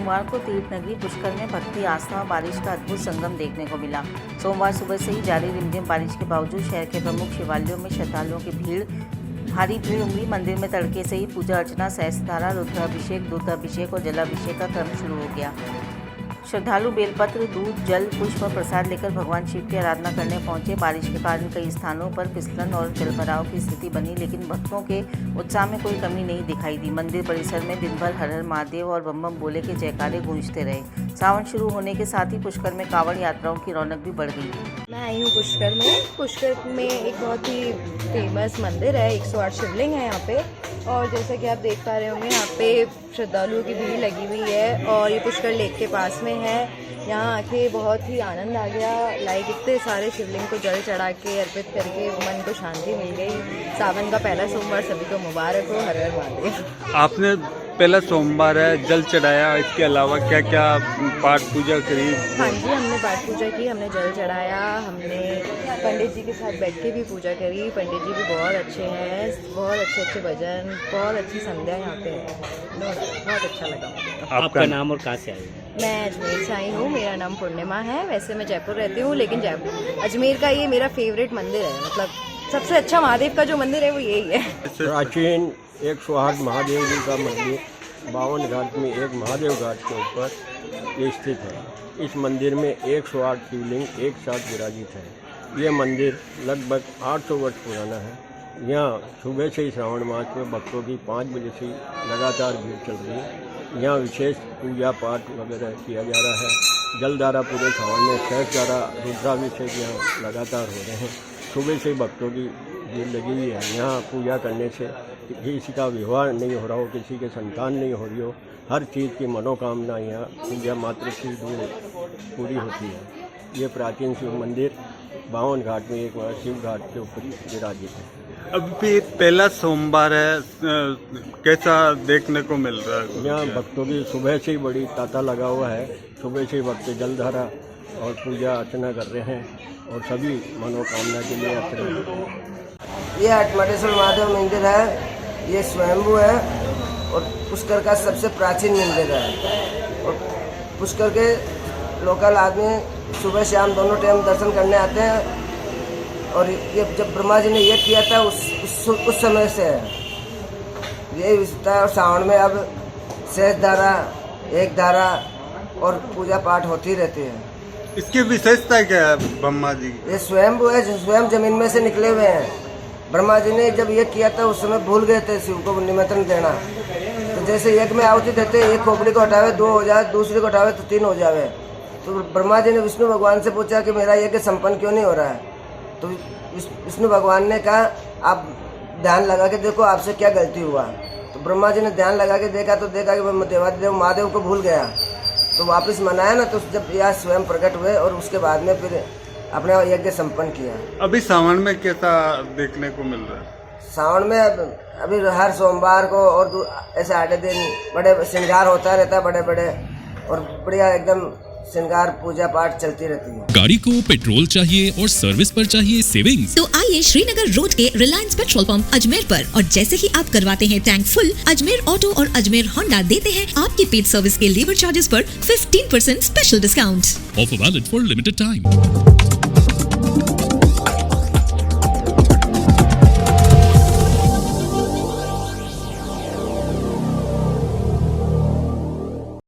सोमवार को तीर्थ नगरी पुष्कर में भक्ति, आस्था और बारिश का अद्भुत संगम देखने को मिला। सोमवार सुबह से ही जारी रिमझिम बारिश के बावजूद शहर के प्रमुख शिवालयों में श्रद्धालुओं की भारी भीड़ उमड़ी। मंदिर में तड़के से ही पूजा अर्चना, सहस्त्रधारा, रुद्राभिषेक, दूधाभिषेक और जलाभिषेक का क्रम शुरू हो गया। श्रद्धालु बेलपत्र, दूध, जल, पुष्प और प्रसाद लेकर भगवान शिव की आराधना करने पहुंचे। बारिश के कारण कई स्थानों पर फिसलन और जलभराव की स्थिति बनी, लेकिन भक्तों के उत्साह में कोई कमी नहीं दिखाई दी। मंदिर परिसर में दिन भर हर हर महादेव और बम बम बोले के जयकारे गूंजते रहे। सावन शुरू होने के साथ ही पुष्कर में कांवड़ यात्राओं की रौनक भी बढ़ गई। मैं आई हूँ पुष्कर में एक बहुत ही फेमस मंदिर है, 108 शिवलिंग है यहाँ पे। और जैसा कि आप देख पा रहे होंगे, यहाँ पे श्रद्धालुओं की भीड़ लगी हुई है और ये पुष्कर लेक के पास में है। यहाँ आके बहुत ही आनंद आ गया। लाइक इतने सारे शिवलिंग को जल चढ़ा के अर्पित करके मन को शांति मिल गई। सावन का पहला सोमवार सभी को मुबारक हो। हर हर महादेव। आपने पहला सोमवार है, जल चढ़ाया, इसके अलावा क्या क्या पाठ पूजा करी? हाँ जी, हमने पाठ पूजा की, हमने जल चढ़ाया, हमने पंडित जी के साथ बैठ के भी पूजा करी। पंडित जी भी बहुत अच्छे हैं, बहुत अच्छे भजन, बहुत अच्छी संध्या यहाँ पे है। बहुत अच्छा लगा मुझे। आपका नाम और कहाँ से आए? मैं अजमेर से आई हूँ, मेरा नाम पूर्णिमा है। वैसे मैं जयपुर रहती हूँ, लेकिन अजमेर का ये मेरा फेवरेट मंदिर है। मतलब सबसे अच्छा महादेव का जो मंदिर है वो यही है। प्राचीन 108 महादेव जी का मंदिर 52 घाट में एक महादेव घाट के ऊपर ये स्थित है। इस मंदिर में 108 शिवलिंग एक साथ विराजित है। ये मंदिर लगभग 800 वर्ष पुराना है। यहाँ सुबह से ही श्रावण मास में भक्तों की 5 बजे से लगातार भीड़ चल रही है। यहाँ विशेष पूजा पाठ वगैरह किया जा रहा है। जलधारा पूरे सावन में, सहस्त्रधारा, रुद्राभिषेक यहाँ लगातार हो रहे हैं। सुबह से ही भक्तों की भीड़ लगी हुई है। यहाँ पूजा करने से किसी का विवाह नहीं हो रहा हो, किसी के संतान नहीं हो रही हो, हर चीज़ की मनोकामना यहाँ पूजा मात्र से पूरी होती है। ये प्राचीन शिव मंदिर 52 घाट में एक शिव घाट के ऊपर विराजित है। अभी पहला सोमवार है, कैसा देखने को मिल रहा है? यहाँ भक्तों की सुबह से ही बड़ी तांता लगा हुआ है। सुबह से ही भक्त जलधारा और पूजा अर्चना कर रहे हैं और सभी मनोकामना के लिए अर्चना। ये अटमटेश्वर महादेव मंदिर है। ये स्वयंभू है और पुष्कर का सबसे प्राचीन मंदिर है। और पुष्कर के लोकल आदमी सुबह शाम दोनों टाइम दर्शन करने आते हैं। और ये जब ब्रह्मा जी ने ये किया था उस समय से यही विशेषता है। और सावन में अब शेष धारा, एक धारा और पूजा पाठ होती रहती है। इसकी विशेषता क्या है ब्रह्मा जी? ये स्वयंभू है, स्वयं जमीन में से निकले हुए हैं। ब्रह्मा जी ने जब ये किया था उस समय भूल गए थे शिव को निमंत्रण देना। तो जैसे यज्ञ में आहुति देते, एक खोपड़ी को हटावे 2 हो जाए, दूसरी को हटावे तो 3 हो जावे। तो ब्रह्मा जी ने विष्णु भगवान से पूछा कि मेरा यज्ञ संपन्न क्यों नहीं हो रहा है। तो विष्णु भगवान ने कहा आप ध्यान लगा के देखो आपसे क्या गलती हुआ। तो ब्रह्मा जी ने ध्यान लगा के देखा तो देखा कि मैं देवादेव महादेव को भूल गया। तो वापस मनाया ना, तो जब यह स्वयं प्रकट हुए और उसके बाद में फिर अपने यज्ञ संपन्न किया। अभी सावन में कैसा देखने को मिल रहा है? सावन में अभी हर सोमवार को और ऐसे 8 दिन बड़े श्रृंगार होता रहता है, बड़े बड़े और बढ़िया एकदम श्रृंगार पूजा पाठ चलती रहती है। गाड़ी को पेट्रोल चाहिए और सर्विस पर चाहिए सेविंग्स, तो आइए श्रीनगर रोड के रिलायंस पेट्रोल पंप अजमेर पर। और जैसे ही आप करवाते हैं टैंक फुल, अजमेर ऑटो और अजमेर होंडा देते हैं आपकी पेड सर्विस के लेबर चार्जेस पर 15% special discount. Offer valid for limited time.